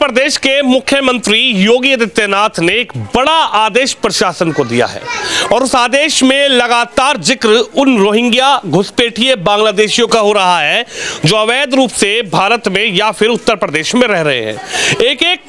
प्रदेश के मुख्यमंत्री योगी आदित्यनाथ ने एक बड़ा आदेश प्रशासन को दिया है और उस आदेश में लगातार जिक्र उन रोहिंग्या घुसपैठिए बांग्लादेशियों का हो रहा है जो अवैध रूप से भारत में या फिर उत्तर प्रदेश में रह रहे हैं। एक एक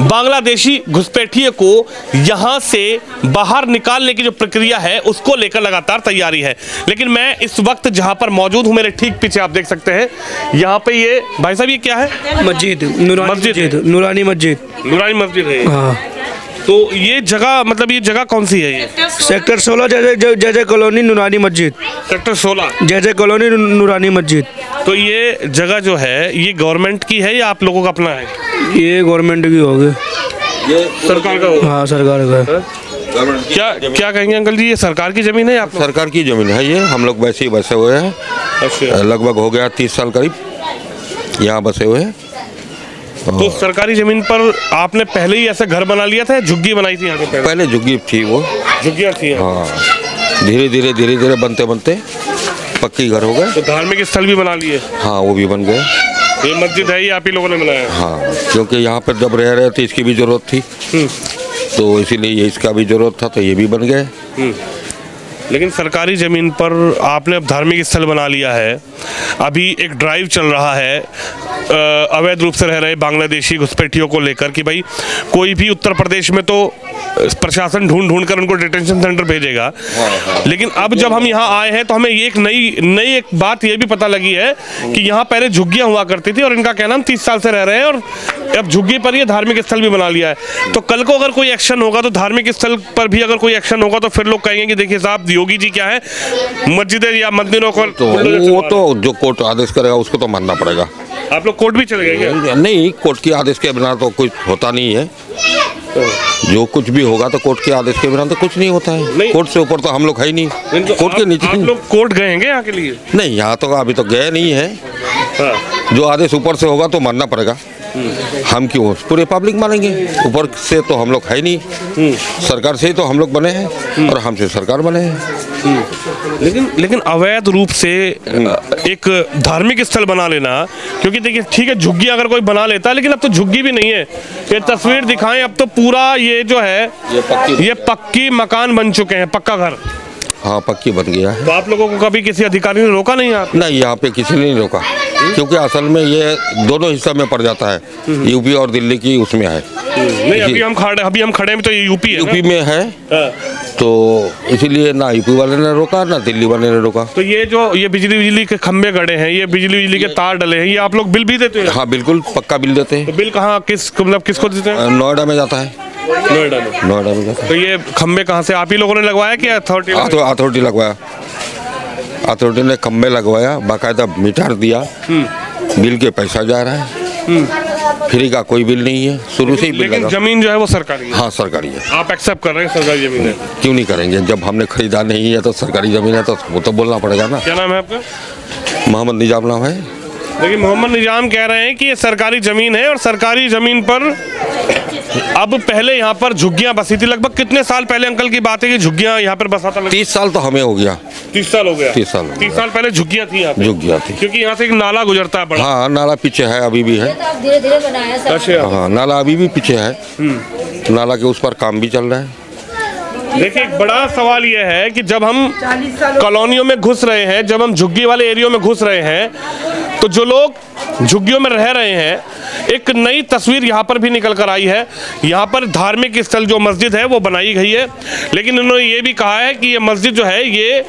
बांग्लादेशी घुसपैठिए को यहां से बाहर निकालने की जो प्रक्रिया है उसको लेकर लगातार तैयारी है। लेकिन मैं इस वक्त जहां पर मौजूद हूं, मेरे ठीक पीछे आप देख सकते हैं, यहां पे ये भाई साहब, ये क्या है? मस्जिद, नूरानी मस्जिद है। हाँ। तो ये जगह, मतलब ये जगह कौन सी है? ये सेक्टर 16 जय कॉलोनी नूरानी मस्जिद। सेक्टर 16 जय कॉलोनी नूरानी मस्जिद। तो ये जगह जो है ये गवर्नमेंट की है या आप लोगों का अपना है? ये गवर्नमेंट की होगी, ये सरकार का होगा। हाँ, सरकार का। क्या क्या कहेंगे अंकल जी, ये सरकार की जमीन है या सरकार की जमीन है? ये हम लोग वैसे ही बसे हुए हैं। अच्छा। लगभग हो गया 30 साल करीब यहाँ बसे हुए हैं। तो सरकारी जमीन पर आपने पहले ही ऐसे घर बना लिया था, झुग्गी बनाई थी यहाँ पे? पहले झुग्गी थी, वो झुग्गियाँ थी। हाँ, धीरे धीरे बनते बनते पक्की घर हो गए। तो धार्मिक स्थल भी बना लिए? हाँ, वो भी बन गए। ये मस्जिद है, ये आप ही लोगों ने बनाया? हाँ, क्योंकि यहाँ पर जब रह रहे थे इसकी भी जरूरत थी, तो इसीलिए इसका भी जरूरत था, तो ये भी बन गए। लेकिन सरकारी ज़मीन पर आपने अब धार्मिक स्थल बना लिया है। अभी एक ड्राइव चल रहा है अवैध रूप से रह रहे बांग्लादेशी घुसपैठियों को लेकर कि भाई कोई भी उत्तर प्रदेश में तो प्रशासन ढूंढ कर उनको डिटेंशन सेंटर भेजेगा। लेकिन अब जब हम यहाँ आए हैं तो हमें ये एक नई बात ये भी पता लगी है कि यहाँ पहले झुग्गियाँ हुआ करती थी और इनका कहना हम 30 साल से रह रहे हैं और अब झुग्गी पर ये धार्मिक स्थल भी बना लिया है। तो कल को अगर कोई एक्शन होगा, तो धार्मिक स्थल पर भी अगर कोई एक्शन होगा, तो फिर लोग कहेंगे कि देखिए साहब, योगी जी क्या है, मस्जिदें या मंदिरों को तो वो तो जो कोर्ट आदेश करेगा उसको तो मानना पड़ेगा। आप लोग कोर्ट भी चले गए क्या? नहीं, कोर्ट के आदेश के बिना तो कुछ होता नहीं है। जो कुछ भी होगा तो कोर्ट के आदेश के बिना तो कुछ नहीं होता है। कोर्ट से ऊपर तो हम लोग है ही नहीं, कोर्ट के नीचे। आप लोग कोर्ट गए हैं यहाँ के लिए? नहीं, यहाँ तो अभी तो गए नहीं है। जो आदेश ऊपर से होगा तो मानना पड़ेगा। हम क्यों पूरे पब्लिक मानेंगे? ऊपर से तो हम लोग है नहीं, सरकार से ही तो हम लोग बने हैं और हमसे सरकार बने हैं। लेकिन अवैध रूप से एक धार्मिक स्थल बना लेना, क्योंकि देखिए ठीक है, झुग्गी अगर कोई बना लेता है, लेकिन अब तो झुग्गी भी नहीं है। ये तस्वीर दिखाएं, अब तो पूरा ये जो है ये पक्की मकान बन चुके हैं, पक्का घर। हाँ, पक्की बन गया है। तो आप लोगों को कभी किसी अधिकारी ने रोका नहीं? आप नहीं, यहाँ पे किसी ने नहीं रोका, क्योंकि असल में ये दोनों हिस्सा में पड़ जाता है, यूपी और दिल्ली की उसमें है। नहीं, अभी हम खड़े हैं तो ये यूपी है। यूपी में है, तो इसीलिए ना यूपी वाले ने रोका ना दिल्ली वाले ने रोका। तो ये बिजली के खंभे गड़े हैं, ये बिजली के तार डले हैं, ये आप लोग बिल भी देते हैं? हाँ, बिल्कुल पक्का बिल देते हैं। तो बिल कहाँ, किसको देते हैं? नोएडा में जाता है। नोएडा में जाता है। तो ये खंभे कहाँ से आप ही लोगों ने लगवाया कि अथॉरिटी? अथॉरिटी लगवाया, अथॉरिटी ने खंभे लगवाया, बाकायदा मीटर दिया, बिल के पैसा जा रहा है। फ्री का कोई बिल नहीं है, शुरू से ही बिल लेकिन लगा। जमीन जो है वो सरकारी है? हाँ, सरकारी है। आप एक्सेप्ट कर रहे हैं सरकारी जमीन है? क्यों नहीं करेंगे? जब हमने खरीदा नहीं है तो सरकारी जमीन है तो वो तो बोलना पड़ेगा ना। क्या नाम है आपका? मोहम्मद निजाम नाम है। देखिए, मोहम्मद निजाम कह रहे हैं कि ये सरकारी जमीन है और सरकारी जमीन पर अब पहले यहाँ पर झुग्गियाँ बसी थी। लगभग कितने साल पहले अंकल की बात है कि झुग्गियाँ यहाँ पर बसा था? 30 साल तो हमें हो गया। 30 साल हो गया? 30 साल 30 साल पहले झुग्गियाँ थी यहाँ पे? झुग्गियाँ थी, क्योंकि यहाँ से एक नाला गुजरता है बड़ा। हाँ, नाला पीछे है, अभी भी है। धीरे-धीरे बनाया सब। अच्छा। हाँ, नाला अभी भी पीछे है। नाला के उस पर काम भी चल रहा है। देखिए, एक बड़ा सवाल यह है कि जब हम कॉलोनियों में घुस रहे हैं, जब हम झुग्गी वाले एरियो में घुस रहे हैं, तो जो लोग झुग्गियों में रह रहे हैं, एक नई तस्वीर यहाँ पर भी निकल कर आई है। यहाँ पर धार्मिक स्थल जो मस्जिद है वो बनाई गई है, लेकिन उन्होंने ये भी कहा है कि ये मस्जिद जो है ये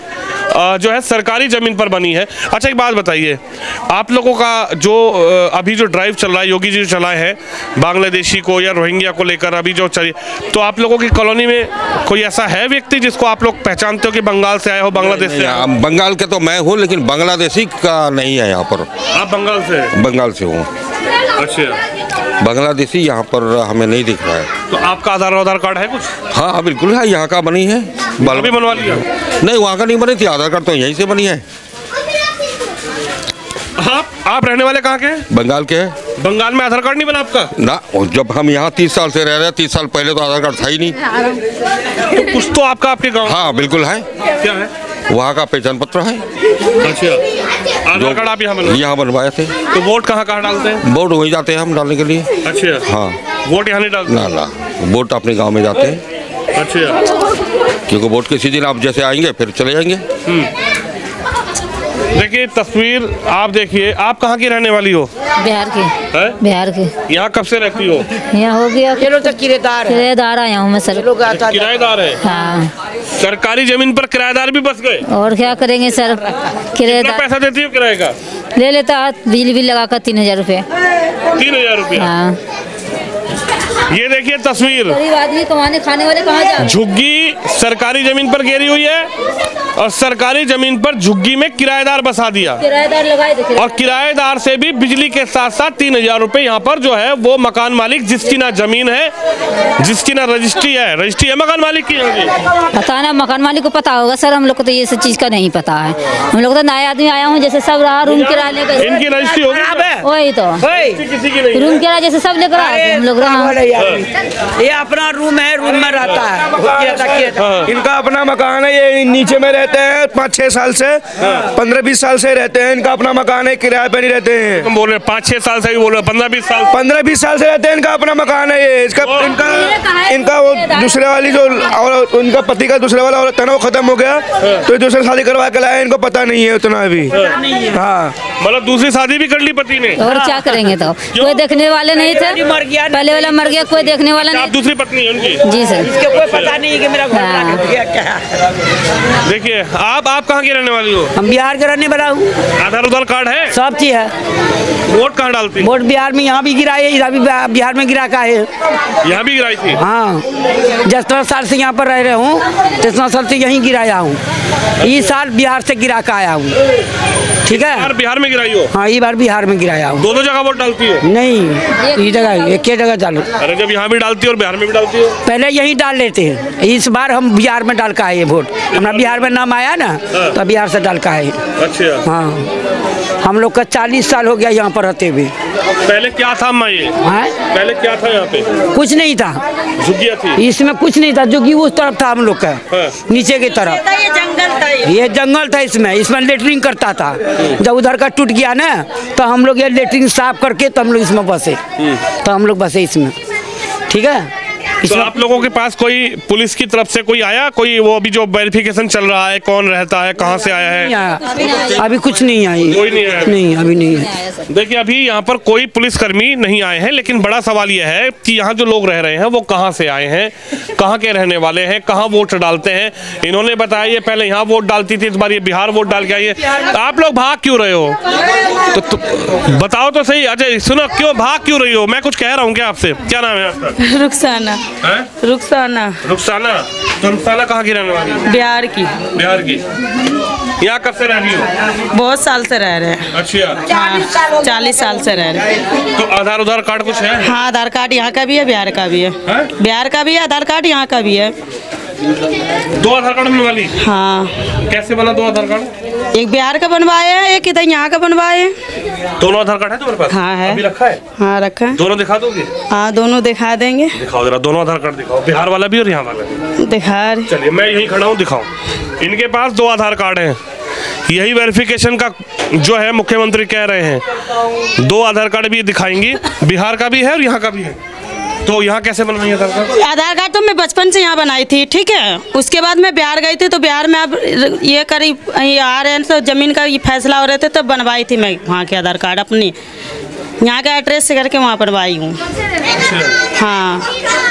जो है सरकारी ज़मीन पर बनी है। अच्छा, एक बात बताइए, आप लोगों का जो अभी जो ड्राइव चल रहा है, योगी जी चलाए हैं बांग्लादेशी को या रोहिंग्या को लेकर अभी जो चली, तो आप लोगों की कॉलोनी में कोई ऐसा है व्यक्ति जिसको आप लोग पहचानते हो कि बंगाल से आए हो, बांग्लादेश से आए हो? बंगाल के तो मैं हूँ, लेकिन बांग्लादेशी का नहीं है यहाँ पर। आप बंगाल से? बंगाल से हूँ। अच्छा। बांग्लादेशी यहाँ पर हमें नहीं दिख रहा है। तो आपका आधार कार्ड है कुछ? हाँ, बिल्कुल है, यहाँ का बनी है। भी बनवा लिया? नहीं, वहाँ का नहीं बनी थी, आधार कार्ड तो यहीं से बनी है। आप रहने वाले कहाँ के हैं? बंगाल के हैं। बंगाल में आधार कार्ड नहीं बना आपका? ना, जब हम यहाँ 30 साल से रह रहे हैं, 30 साल पहले तो आधार कार्ड था ही नहीं। तो कुछ तो आपका आपके गाँव? हाँ, बिल्कुल है। क्या है? वहाँ का पहचान पत्र है। अच्छा, आधार कार्ड आप यहाँ यहाँ बनवाए थे। तो वोट कहाँ कहाँ डालते हैं? वोट वहीं जाते हैं हम डालने के लिए। अच्छा, हाँ, वोट यहाँ नहीं डालते? ना ना, वोट अपने गांव में जाते हैं। अच्छा, क्योंकि वोट किसी दिन आप जैसे आएंगे फिर चले जाएंगे। देखिए तस्वीर आप देखिए। आप कहाँ की रहने वाली हो? बिहार के। हैं? बिहार के। यहाँ कब से रहती हो? यहाँ हो गया चलो तो किराएदार है। किराएदार आया हूँ मैं सर। लोग आता किराएदार है? हाँ। सरकारी जमीन पर किराएदार भी बस गए? और क्या करेंगे सर, कितना किराएदार पैसा देती हो किराए का? ले लेता है बिजली बिल लगा कर 3000 रुपये। 3000 रुपया? हाँ। ये देखिए तस्वीर, गरीब आदमी कमाने खाने वाले कहाँ जाए? झुग्गी सरकारी जमीन पर घेरी हुई है और सरकारी जमीन पर झुग्गी में किराएदार बसा दिया किराएदार लगाए थे। और किराएदार से भी बिजली के साथ साथ 3000 रुपए यहाँ पर जो है वो मकान मालिक, जिसकी ना जमीन है, जिसकी ना रजिस्ट्री है मकान मालिक की यहाँ की। पता ना, मकान मालिक को पता होगा सर, हम लोग को तो ये सब चीज़ का नहीं पता है। हम लोग तो नए आदमी आया हूँ, जैसे सब रहा रूम किराए लेकर। इनकी रजिस्ट्री होगी? वही तो किसी की नहीं रूम किराया जैसे सब लेकर आए हम लोग रहा। ये अपना रूम है, रूम में रहता है। इनका अपना मकान है, ये नीचे में रहते हैं 5-6 साल से, 15-20 साल से रहते हैं। इनका अपना मकान है, किराए पे नहीं रहते हैं। तुम बोल रहे 5-6 साल से ही बोल रहे, 15-20 साल? 15-20 साल से रहते हैं। इनका अपना मकान है ये। इनका वो दूसरे वाली जो और उनका पति का दूसरे वाला औरत था ना, वो खत्म हो गया, तो दूसरी शादी करवा के लाए। इनको पता नहीं है उतना अभी। हाँ, मतलब दूसरी शादी भी कर ली पति ने? और क्या करेंगे, तो कोई देखने वाले नहीं थे। पहले वाला मर गया, कोई देखने वाला आप नहीं। दूसरी पत्नी है उनकी? जी सर। इसके कोई पता नहीं है कि मेरा घर हाँ। लग गया क्या है। देखिए आप कहाँ की रहने वाली हो? हम बिहार के रहने वाला हूँ। आधार उधार कार्ड है? सब चीज है। वोट कहाँ डालती? वोट बिहार में, यहाँ भी गिरा है, इधर भी बिहार में गिरा का है। यहाँ भी गिराई थी? हाँ, 10 साल से यहाँ पर रह रहे हूँ, 10 साल से यहीं गिराया हूँ। इस साल बिहार से गिरा का आया हूँ। ठीक है, बिहार में गिराई हो? हाँ, ये बार बिहार में गिराया हूँ। दोनों जगह वोट डालती हो? नहीं, ये जगह एक ही जगह डालो। अरे जब यहाँ भी डालती हो और बिहार में भी डालती हो? पहले यहीं डाल लेते हैं, इस बार हम बिहार में डाल का आए वोट। हमारा बिहार में नाम आया ना, तो बिहार से डाल का आए। अच्छा, हाँ, हम लोग का 40 साल हो गया यहाँ पर रहते हुए। पहले क्या था अम्मा ये? पहले क्या था यहाँ पे? कुछ नहीं था, झुग्गियाँ थी? इसमें कुछ नहीं था, जो कि उस तरफ था हम लोग का, नीचे की तरफ। ये जंगल था, इसमें लेटरिंग करता था। जब उधर का टूट गया ना, तो हम लोग ये लेटरिंग साफ करके तो हम लोग इसमें बसे। तो हम लोग बसे इसमें। ठीक है। तो आप लोगों के पास कोई पुलिस की तरफ से कोई आया? कोई वो अभी जो वेरिफिकेशन चल रहा है, कौन रहता है, कहाँ से आया है? अभी कुछ नहीं आई। कोई नहीं आया? नहीं, अभी नहीं है। देखिए अभी यहाँ पर कोई पुलिसकर्मी नहीं आए हैं, लेकिन बड़ा सवाल यह है कि यहाँ जो लोग रह रहे हैं वो कहाँ से आए हैं, कहाँ के रहने वाले हैं, कहाँ वोट डालते हैं। इन्होंने बताया ये पहले यहाँ वोट डालती थी, इस बार ये बिहार वोट डाल के आई है। आप लोग भाग क्यों रहे हो? तो बताओ तो सही। अजय सुनो, क्यों भाग क्यों रही हो? मैं कुछ कह रहा हूँ क्या आपसे? क्या नाम है आपका? रुखसाना। रुखसाना। रुखसाना? तो रुखसाना कहाँ की रहने वाली? बिहार की। बिहार की। यहाँ कब से रह रही हो? बहुत साल से रह रहे हैं। अच्छा, हाँ, 40 साल से रह रहे हैं। तो आधार उधार कार्ड कुछ है? हाँ, आधार कार्ड यहाँ का भी है, बिहार का भी है। बिहार का भी है आधार कार्ड, यहाँ का भी है। 2 आधार कार्ड बनवा ली? हाँ। कैसे बना 2 आधार कार्ड? एक बिहार का बनवाए हैं, एक इधर यहाँ का बनवाए हैं। दोनों आधार कार्ड है तुम्हारे पास? हाँ है। अभी रखा है? हाँ रखा है। दोनों दिखा दोगे? हाँ, दोनों दिखा देंगे। दिखाओ जरा, दोनों आधार कार्ड दिखाओ, बिहार वाला भी और यहाँ वाला भी। दिखा रहे। चलिए मैं यहीं खड़ा हूँ, दिखाओ। इनके पास 2 आधार कार्ड हैं। यही वेरिफिकेशन का जो है मुख्यमंत्री कह रहे हैं। 2 आधार कार्ड भी दिखाएंगी, बिहार का भी है और यहाँ का भी है। तो यहाँ कैसे बनवाई आधार कार्ड? आधार कार्ड तो मैं बचपन से यहाँ बनाई थी। ठीक है, उसके बाद मैं बिहार गई थी, तो बिहार में अब ये करी आ रहे हैं, तो ज़मीन का ये फैसला हो रहे थे, तब बनवाई थी मैं वहाँ के आधार कार्ड अपनी। यहाँ का एड्रेस से करके वहाँ बनवाई हूँ। हाँ,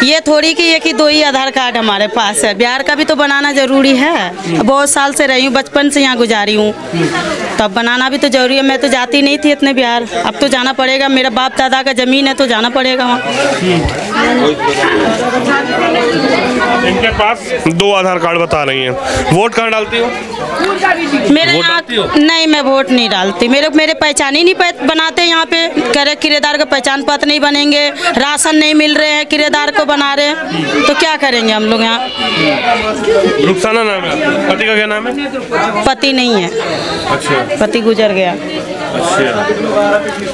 ये थोड़ी कि एक ही 2 ही आधार कार्ड हमारे पास है। बिहार का भी तो बनाना ज़रूरी है। बहुत साल से रही हूँ, बचपन से यहाँ गुजारी हूँ, तब बनाना भी तो ज़रूरी है। मैं तो जाती नहीं थी इतने बिहार, अब तो जाना पड़ेगा। मेरा बाप दादा का ज़मीन है, तो जाना पड़ेगा वहाँ। इनके पास 2 आधार कार्ड बता रही हैं। वोट कहाँ डालती हो? मेरे यहाँ नहीं, मैं वोट नहीं डालती। मेरे पहचान ही नहीं बनाते यहाँ पे। करे किराएदार का पहचान पत्र नहीं बनेंगे, राशन नहीं मिल रहे हैं, किराएदार को बना रहे हैं, तो क्या करेंगे हम लोग यहाँ? रुखसाना नाम है? पति का क्या नाम है? पति नहीं है। अच्छा, पति गुजर गया। अच्छा,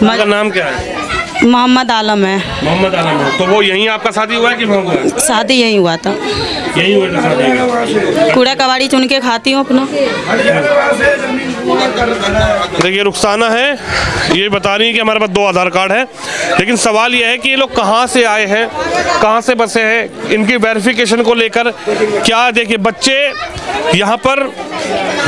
उनका नाम क्या है? मोहम्मद आलम है। मोहम्मद आलम है। तो वो यहीं आपका शादी हुआ है कि वहाँ हुआ है? शादी यहीं हुआ था। यहीं हुआ था शादी? कूड़ा कबाड़ी चुन के खाती हूँ अपना। देखिए रुखसाना है, ये बता रही है कि हमारे पास 2 आधार कार्ड है, लेकिन सवाल ये है कि ये लोग कहाँ से आए हैं, कहाँ से बसे हैं, इनकी वेरिफिकेशन को लेकर क्या। देखिए बच्चे यहाँ पर,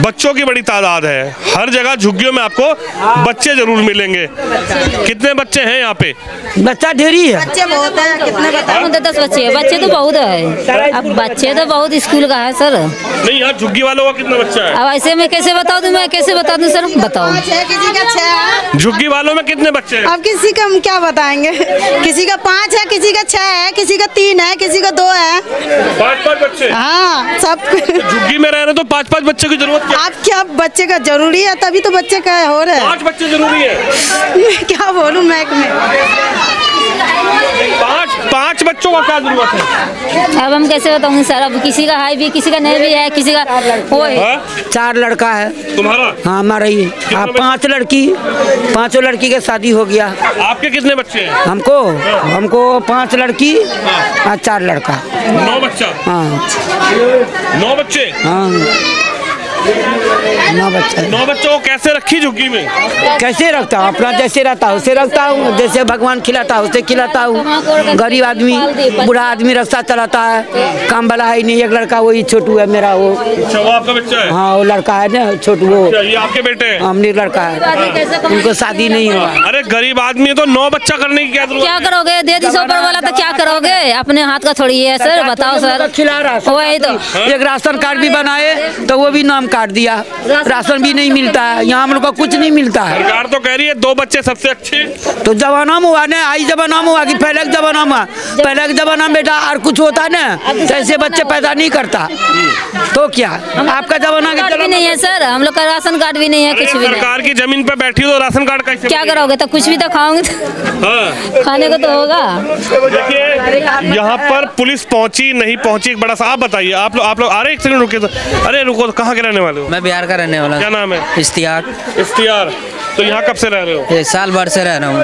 बच्चों की बड़ी तादाद है, हर जगह झुग्गियों में आपको बच्चे जरूर मिलेंगे। कितने बच्चे हैं यहाँ पे? बच्चा ढेरी है, बच्चे बहुत है, कितने बताओ? 10 बच्चे हैं, बच्चे तो बहुत है, अब बच्चे तो बहुत स्कूल का है सर। नहीं, यहाँ झुग्गी वालों का कितना बच्चा है? अब ऐसे में कैसे बता दूं, मैं कैसे बता दूं सर, बताओ। किसी का 6 है। झुग्गी वालों में कितने बच्चे हैं? अब किसी का हम क्या बताएंगे, किसी का 5 है, किसी का 6 है, किसी का 3 है, किसी का 2 है। 5-5 बच्चे? हाँ सब। झुग्गी में रह रहे तो 5-5 बच्चे की जरूरत क्या? आप क्या बच्चे का जरूरी है, तभी तो बच्चे का हो रहा है। 5 बच्चे जरूरी है? मैं क्या बोलूं महक में। 5 बच्चों का क्या जरूरत है? अब हम कैसे बताऊंगे सर, अब किसी का है भी, किसी का नहीं भी है, किसी का वो है। हाँ? 4 लड़का है तुम्हारा? हाँ हमारा ही। हाँ 5 लड़की, 5 लड़की का शादी हो गया। आपके कितने बच्चे हैं? हमको 5 लड़की और 4 लड़का। 9 बच्चा? हाँ 9 बच्चे? हाँ 9 बच्चा। 9 बच्चों को कैसे रखी झुग्गी में? कैसे रखता हूँ, अपना जैसे रहता हूँ उसे रखता हूँ, जैसे भगवान खिलाता है उसे खिलाता हूँ। गरीब आदमी, बूढ़ा आदमी रास्ता चलाता है, काम वाला है नहीं। एक लड़का वही छोटू है मेरा, वो। अच्छा, वो आपका बच्चा है? हाँ वो लड़का है ना छोटू, वो अच्छा, ये आपके बेटे हैं? हमने लड़का है, उनको शादी नहीं हुआ। अरे गरीब आदमी है तो 9 बच्चा करने की क्या जरूरत? क्या करोगे, दे दी ऊपर वाला तो क्या करोगे, अपने हाथ का थोड़ी है सर, बताओ सर। खिला रहा वही तो। एक राशन कार्ड भी बनाए तो वो भी नाम काट दिया, राशन भी नहीं मिलता है, यहाँ हम लोग को कुछ नहीं मिलता है। सरकार तो कह रही है 2 बच्चे सबसे अच्छे। तो जमाना में हुआ ना, आई जमाना में हुआ कि पहले के जमाना में, पहले के जमाना में बेटा और कुछ होता है ना तो ऐसे बच्चे पैदा नहीं करता। तो क्या आपका जमाना कार्ड भी नहीं है सर, हम लोग का राशन कार्ड भी नहीं है, कुछ भी नहीं। सरकार की जमीन पे बैठी हो तो राशन कार्ड कैसे? क्या करोगे, तो कुछ भी तो खाओगे तो हाँ। खाने को तो होगा। देखिए यहाँ पर पुलिस पहुंची नहीं पहुंची, एक बड़ा सा आप बताइए। आप लोग आ रहे, एक सेकंड रुके तो। अरे रुको, कहाँ के रहने वाले हो? मैं बिहार का रहने वाला क्या हूँ। नाम है? इश्तियाक। इश्तियार। तो यहाँ कब से रह रहे हो? ये साल भर से रह रहा हूँ।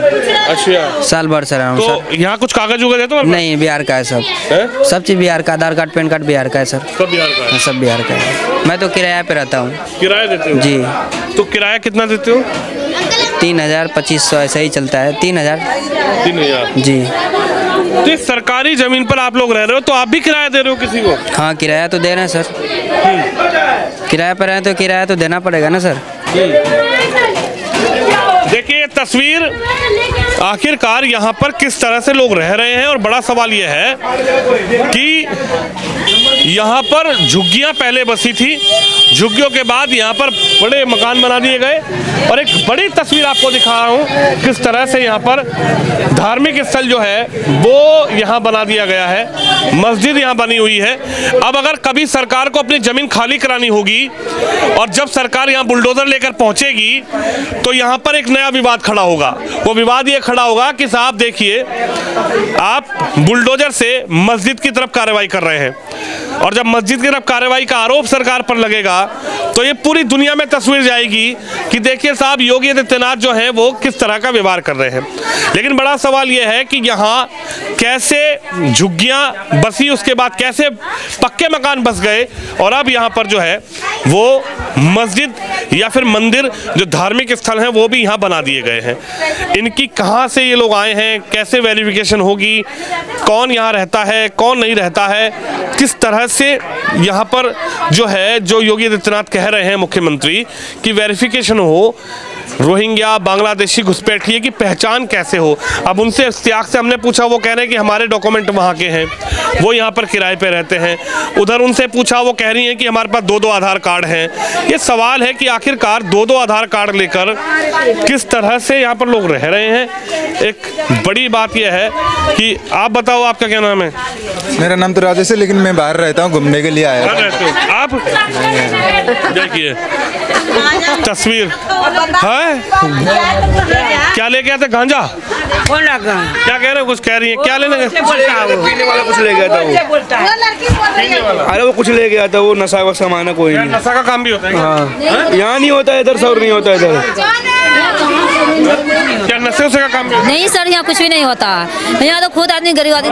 अच्छा, साल भर से रह रहा हूँ तो सर। यहाँ कुछ कागज उगज है तो? नहीं, बिहार का है सब। है? सब चीज़ बिहार का, आधार कार्ड पैन कार्ड बिहार का है सर। सब बिहार का है? सब बिहार का है। मैं तो किराया पे रहता हूँ। किराया देते हो? जी। तो किराया कितना देते हो? 3000 2500 ऐसा ही चलता है। 3000। 3000। जी तो इस सरकारी जमीन पर आप लोग रह रहे हो तो आप भी किराया दे रहे हो किसी को? हाँ किराया तो दे रहे हैं सर। किराया पर रहें तो किराया तो देना पड़ेगा ना सर। देखिए ये तस्वीर, आखिरकार यहाँ पर किस तरह से लोग रह रहे हैं। और बड़ा सवाल यह है कि यहाँ पर झुग्गियाँ पहले बसी थी, झुग्गियों के बाद यहाँ पर बड़े मकान बना दिए गए। और एक बड़ी तस्वीर आपको दिखा रहा हूँ किस तरह से यहाँ पर धार्मिक स्थल जो है वो यहाँ बना दिया गया है, मस्जिद यहाँ बनी हुई है। अब अगर कभी सरकार को अपनी ज़मीन खाली करानी होगी और जब सरकार यहाँ बुलडोज़र लेकर पहुँचेगी तो यहाँ पर एक नया विवाद खड़ा होगा। वो विवाद ये खड़ा होगा कि साहब देखिए, आप बुलडोज़र से मस्जिद की तरफ कार्रवाई कर रहे हैं और जब मस्जिद की तरफ कार्रवाई का आरोप सरकार पर लगेगा तो ये पूरी दुनिया में तस्वीर जाएगी कि देखिए साहब योगी आदित्यनाथ जो है वो किस तरह का व्यवहार कर रहे हैं। लेकिन बड़ा सवाल ये है कि यहाँ कैसे झुग्गियाँ बसी, उसके बाद कैसे पक्के मकान बस गए और अब यहाँ पर जो है वो मस्जिद या फिर मंदिर जो धार्मिक स्थल हैं वो भी यहाँ बना दिए गए हैं। इनकी कहाँ से ये लोग आए हैं, कैसे वेरिफिकेशन होगी, कौन यहाँ रहता है कौन नहीं रहता है, किस तरह से यहाँ पर जो है जो योगी आदित्यनाथ कह रहे हैं मुख्यमंत्री कि वेरिफिकेशन हो, रोहिंग्या बांग्लादेशी घुसपैठिए की पहचान कैसे हो। अब उनसे इश्तियाक से हमने पूछा, वो कह रहे हैं कि हमारे डॉक्यूमेंट वहाँ के हैं, वो यहाँ पर किराए पे रहते हैं। उधर उनसे पूछा, वो कह रही हैं कि हमारे पास 2-2 आधार कार्ड हैं। ये सवाल है कि आखिरकार 2-2 आधार कार्ड लेकर किस तरह से यहाँ पर लोग रह रहे हैं। एक बड़ी बात यह है कि आप बताओ, आपका क्या नाम है? मेरा नाम तो राजेश है, लेकिन मैं बाहर रहता हूँ, घूमने के लिए आया कहाँ था। रहते हो आप? देखिए तस्वीर है, क्या लेके आते? गांजा? कौन लगा? क्या कह रहे हो, कुछ कह रही है, क्या लेने गए? पीने वाला कुछ ले गया था वो। अरे वो कुछ ले गया था, वो नशा का सामान है कोई नहीं। नशा का काम भी होता है? हाँ यहाँ नहीं होता है, इधर सौर नहीं होता है इधर। क्या नशे से का काम भी होता है? नहीं सर, यहाँ कुछ भी नहीं होता, यहाँ तो खुद आदमी गरीब आदमी